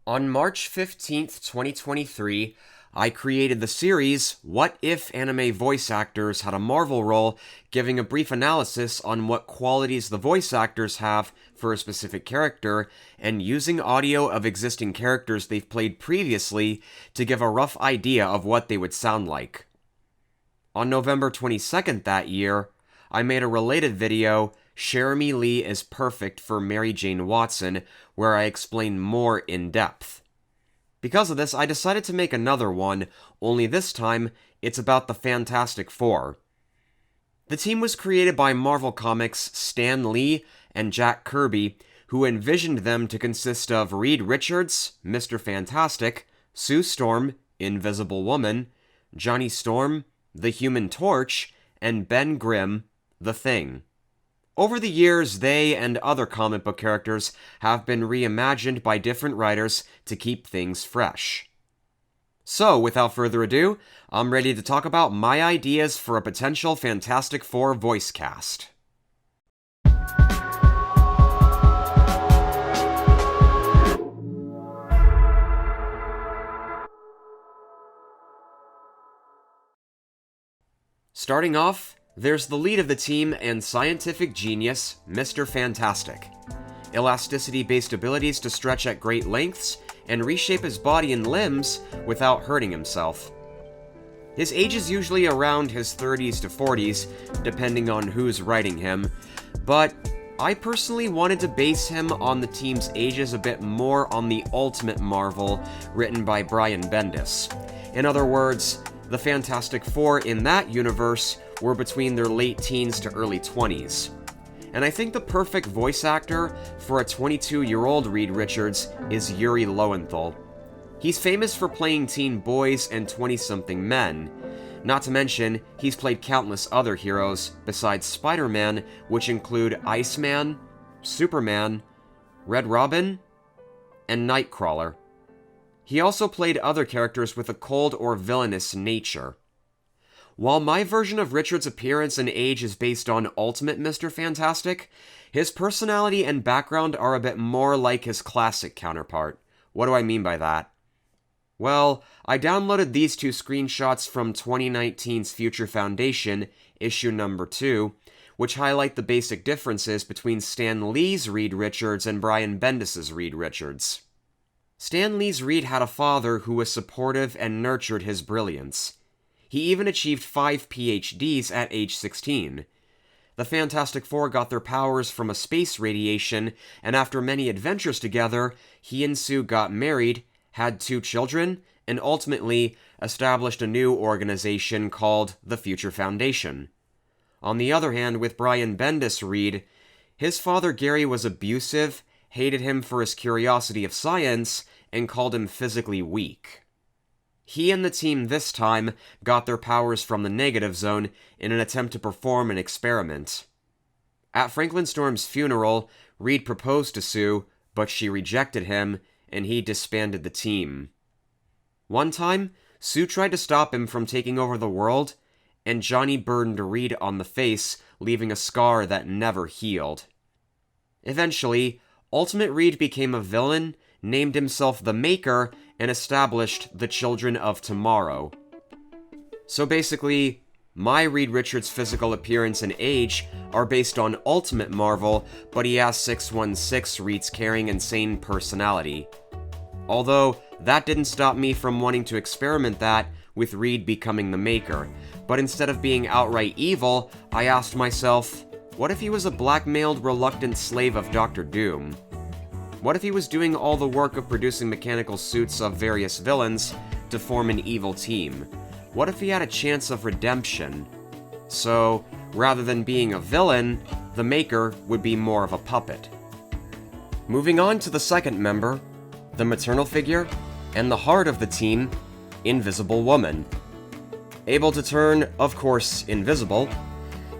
On March 15th, 2023, I created the series, What If Anime Voice Actors Had a Marvel Role, giving a brief analysis on what qualities the voice actors have for a specific character, and using audio of existing characters they've played previously to give a rough idea of what they would sound like. On November 22nd that year, I made a related video, Cherami Leigh is Perfect for Mary Jane Watson, where I explain more in depth. Because of this, I decided to make another one, only this time, it's about the Fantastic Four. The team was created by Marvel Comics' Stan Lee and Jack Kirby, who envisioned them to consist of Reed Richards, Mr. Fantastic, Sue Storm, Invisible Woman, Johnny Storm, the Human Torch, and Ben Grimm, the Thing. Over the years, they and other comic book characters have been reimagined by different writers to keep things fresh. So, without further ado, I'm ready to talk about my ideas for a potential Fantastic Four voice cast. Starting off, there's the lead of the team and scientific genius, Mr. Fantastic. Elasticity-based abilities to stretch at great lengths and reshape his body and limbs without hurting himself. His age is usually around his 30s to 40s, depending on who's writing him, but I personally wanted to base him on the team's ages a bit more on the Ultimate Marvel written by Brian Bendis. In other words, the Fantastic Four in that universe were between their late teens to early 20s. And I think the perfect voice actor for a 22-year-old Reed Richards is Yuri Lowenthal. He's famous for playing teen boys and 20-something men. Not to mention, he's played countless other heroes besides Spider-Man, which include Iceman, Superman, Red Robin, and Nightcrawler. He also played other characters with a cold or villainous nature. While my version of Richards' appearance and age is based on Ultimate Mr. Fantastic, his personality and background are a bit more like his classic counterpart. What do I mean by that? Well, I downloaded these two screenshots from 2019's Future Foundation, issue number 2, which highlight the basic differences between Stan Lee's Reed Richards and Brian Bendis' Reed Richards. Stan Lee's Reed had a father who was supportive and nurtured his brilliance. He even achieved 5 PhDs at age 16. The Fantastic Four got their powers from a space radiation, and after many adventures together, he and Sue got married, had 2 children, and ultimately established a new organization called the Future Foundation. On the other hand, with Brian Bendis Reed, his father Gary was abusive, hated him for his curiosity of science, and called him physically weak. He and the team this time got their powers from the Negative Zone in an attempt to perform an experiment. At Franklin Storm's funeral, Reed proposed to Sue, but she rejected him, and he disbanded the team. One time, Sue tried to stop him from taking over the world, and Johnny burned Reed on the face, leaving a scar that never healed. Eventually, Ultimate Reed became a villain, named himself the Maker, and established the Children of Tomorrow. So basically, my Reed Richards' physical appearance and age are based on Ultimate Marvel, but he has 616 Reed's caring and sane personality. Although, that didn't stop me from wanting to experiment that with Reed becoming the Maker, but instead of being outright evil, I asked myself, what if he was a blackmailed, reluctant slave of Dr. Doom? What if he was doing all the work of producing mechanical suits of various villains to form an evil team? What if he had a chance of redemption? So, rather than being a villain, the Maker would be more of a puppet. Moving on to the second member, the maternal figure, and the heart of the team, Invisible Woman. Able to turn, of course, invisible,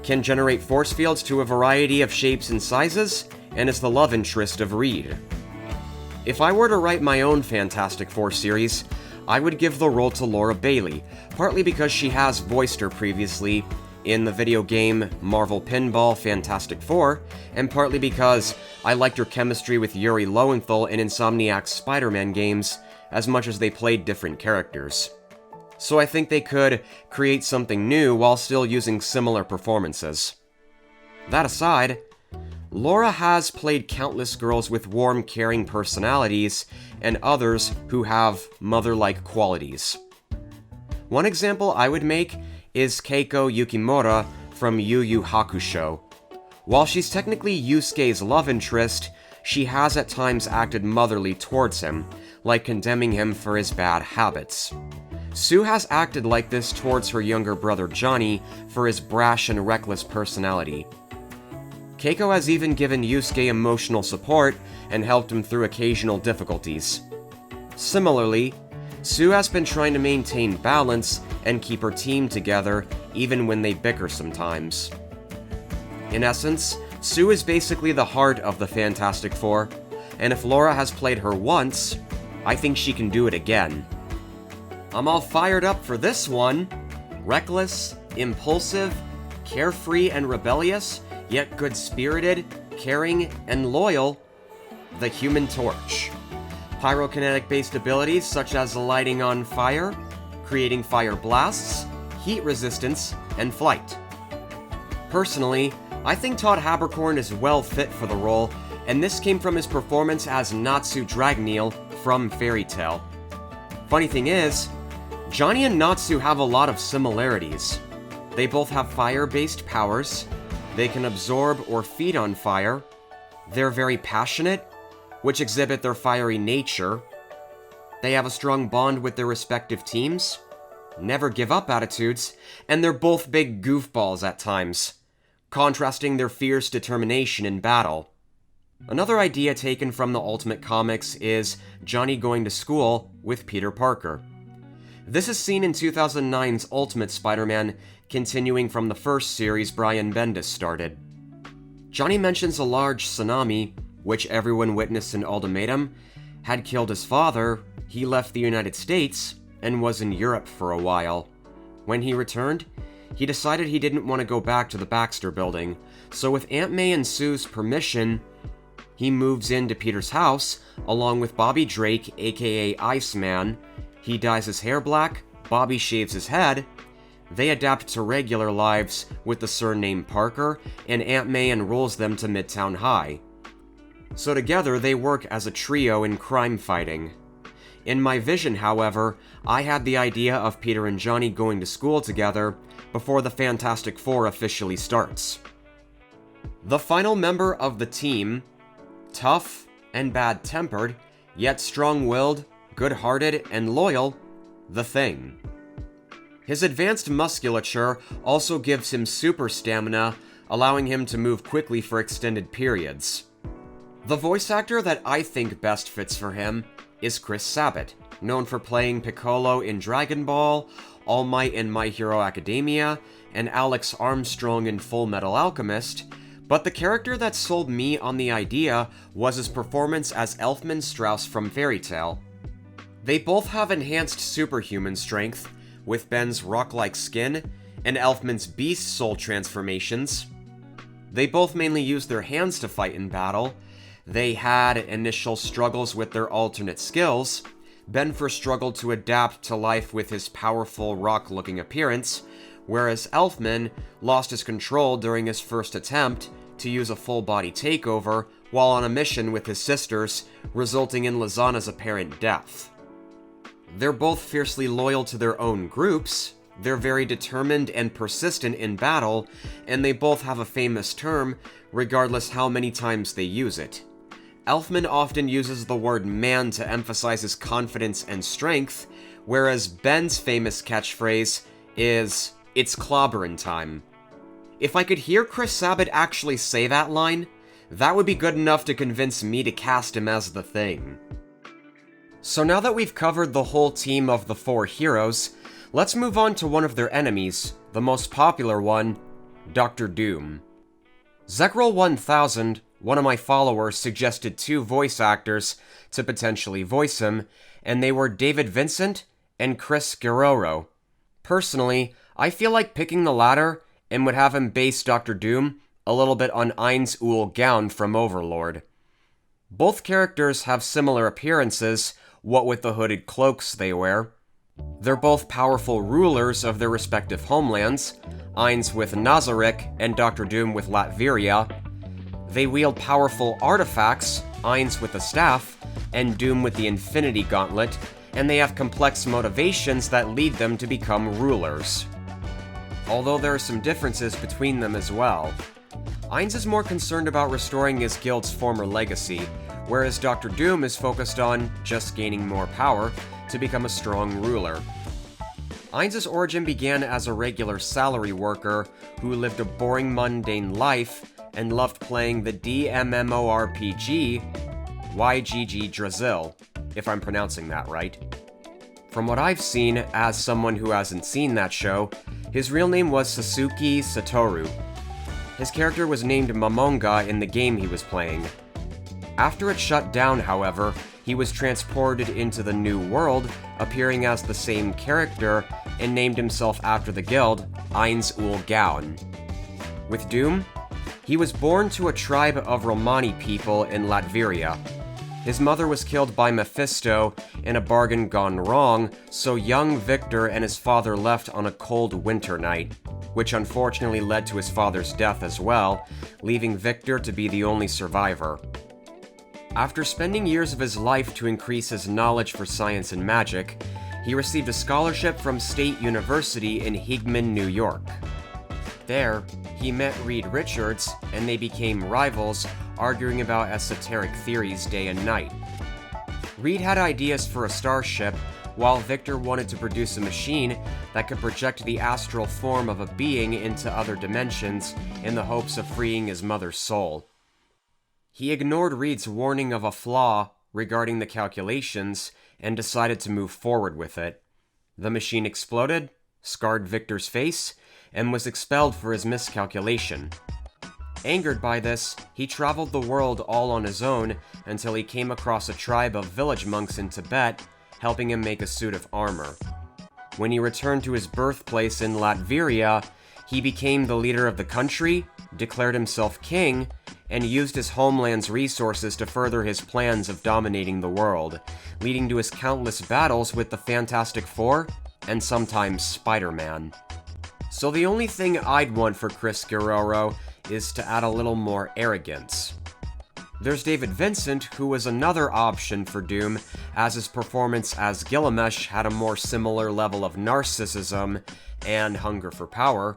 can generate force fields to a variety of shapes and sizes, and is the love interest of Reed. If I were to write my own Fantastic Four series, I would give the role to Laura Bailey, partly because she has voiced her previously, in the video game Marvel Pinball Fantastic Four, and partly because I liked her chemistry with Yuri Lowenthal in Insomniac's Spider-Man games as much as they played different characters. So I think they could create something new while still using similar performances. That aside, Laura has played countless girls with warm, caring personalities and others who have mother-like qualities. One example I would make is Keiko Yukimura from Yu Yu Hakusho. While she's technically Yusuke's love interest, she has at times acted motherly towards him, like condemning him for his bad habits. Sue has acted like this towards her younger brother Johnny for his brash and reckless personality. Keiko has even given Yusuke emotional support and helped him through occasional difficulties. Similarly, Sue has been trying to maintain balance and keep her team together even when they bicker sometimes. In essence, Sue is basically the heart of the Fantastic Four, and if Laura has played her once, I think she can do it again. I'm all fired up for this one. Reckless, impulsive, carefree and rebellious, yet good-spirited, caring, and loyal, the Human Torch. Pyrokinetic-based abilities such as lighting on fire, creating fire blasts, heat resistance, and flight. Personally, I think Todd Haberkorn is well fit for the role, and this came from his performance as Natsu Dragneel from Fairy Tail. Funny thing is, Johnny and Natsu have a lot of similarities. They both have fire-based powers, they can absorb or feed on fire, they're very passionate, which exhibit their fiery nature, they have a strong bond with their respective teams, never give up attitudes, and they're both big goofballs at times, contrasting their fierce determination in battle. Another idea taken from the Ultimate Comics is Johnny going to school with Peter Parker. This is seen in 2009's Ultimate Spider-Man, continuing from the first series Brian Bendis started. Johnny mentions a large tsunami, which everyone witnessed in Ultimatum, had killed his father. He left the United States and was in Europe for a while. When he returned, he decided he didn't want to go back to the Baxter Building, so with Aunt May and Sue's permission, he moves into Peter's house along with Bobby Drake, aka Iceman. He dyes his hair black, Bobby shaves his head. They adapt to regular lives with the surname Parker, and Aunt May enrolls them to Midtown High. So together they work as a trio in crime fighting. In my vision, however, I had the idea of Peter and Johnny going to school together before the Fantastic Four officially starts. The final member of the team, tough and bad-tempered, yet strong-willed, good-hearted, and loyal, the Thing. His advanced musculature also gives him super stamina, allowing him to move quickly for extended periods. The voice actor that I think best fits for him is Chris Sabat, known for playing Piccolo in Dragon Ball, All Might in My Hero Academia, and Alex Armstrong in Full Metal Alchemist, but the character that sold me on the idea was his performance as Elfman Strauss from Fairy Tail. They both have enhanced superhuman strength, with Ben's rock-like skin and Elfman's beast soul transformations. They both mainly use their hands to fight in battle. They had initial struggles with their alternate skills. Ben first struggled to adapt to life with his powerful rock-looking appearance, whereas Elfman lost his control during his first attempt to use a full-body takeover while on a mission with his sisters, resulting in Lizana's apparent death. They're both fiercely loyal to their own groups, they're very determined and persistent in battle, and they both have a famous term, regardless how many times they use it. Elfman often uses the word man to emphasize his confidence and strength, whereas Ben's famous catchphrase is, "It's clobberin' time." If I could hear Chris Sabat actually say that line, that would be good enough to convince me to cast him as the Thing. So now that we've covered the whole team of the four heroes, let's move on to one of their enemies, the most popular one, Dr. Doom. Zekril1000, one of my followers, suggested two voice actors to potentially voice him, and they were David Vincent and Chris Guerrero. Personally, I feel like picking the latter and would have him base Dr. Doom a little bit on Ainz-Ooal Gown from Overlord. Both characters have similar appearances, what with the hooded cloaks they wear. They're both powerful rulers of their respective homelands, Ainz with Nazarick and Dr. Doom with Latveria. They wield powerful artifacts, Ainz with the staff, and Doom with the Infinity Gauntlet, and they have complex motivations that lead them to become rulers. Although there are some differences between them as well. Ainz is more concerned about restoring his guild's former legacy, whereas Dr. Doom is focused on just gaining more power to become a strong ruler. Ainz's origin began as a regular salary worker who lived a boring, mundane life and loved playing the DMMORPG YGG Drazil, if I'm pronouncing that right. From what I've seen, as someone who hasn't seen that show, his real name was Sasuke Satoru. His character was named Momonga in the game he was playing. After it shut down, however, he was transported into the new world, appearing as the same character, and named himself after the guild, Ainz-Ooal Gown. With Doom, he was born to a tribe of Romani people in Latveria. His mother was killed by Mephisto in a bargain gone wrong, so young Victor and his father left on a cold winter night, which unfortunately led to his father's death as well, leaving Victor to be the only survivor. After spending years of his life to increase his knowledge for science and magic, he received a scholarship from State University in Higman, New York. There, he met Reed Richards, and they became rivals, arguing about esoteric theories day and night. Reed had ideas for a starship, while Victor wanted to produce a machine that could project the astral form of a being into other dimensions in the hopes of freeing his mother's soul. He ignored Reed's warning of a flaw regarding the calculations and decided to move forward with it. The machine exploded, scarred Victor's face, and was expelled for his miscalculation. Angered by this, he traveled the world all on his own until he came across a tribe of village monks in Tibet, helping him make a suit of armor. When he returned to his birthplace in Latveria, he became the leader of the country, declared himself king, and used his homeland's resources to further his plans of dominating the world, leading to his countless battles with the Fantastic Four and sometimes Spider-Man. So the only thing I'd want for Chris Guerrero is to add a little more arrogance. There's David Vincent, who was another option for Doom, as his performance as Gilgamesh had a more similar level of narcissism and hunger for power.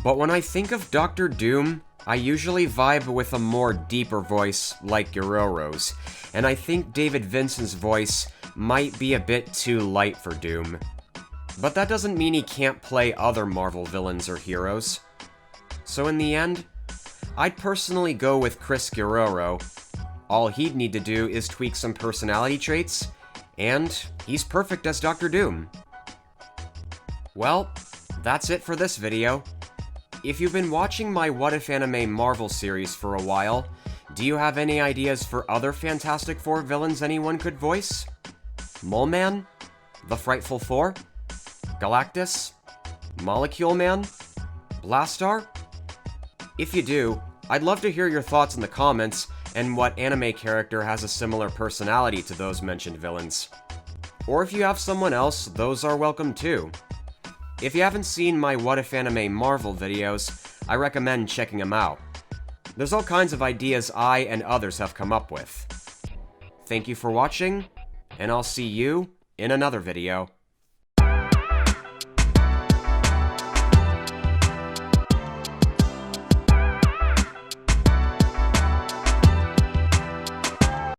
But when I think of Dr. Doom, I usually vibe with a more deeper voice like Guerrero's, and I think David Vincent's voice might be a bit too light for Doom. But that doesn't mean he can't play other Marvel villains or heroes. So in the end, I'd personally go with Chris Guerrero. All he'd need to do is tweak some personality traits, and he's perfect as Dr. Doom. Well, that's it for this video. If you've been watching my What If Anime Marvel series for a while, do you have any ideas for other Fantastic Four villains anyone could voice? Mole Man? The Frightful Four? Galactus? Molecule Man? Blastar? If you do, I'd love to hear your thoughts in the comments and what anime character has a similar personality to those mentioned villains. Or if you have someone else, those are welcome too. If you haven't seen my What If Anime Marvel videos, I recommend checking them out. There's all kinds of ideas I and others have come up with. Thank you for watching, and I'll see you in another video.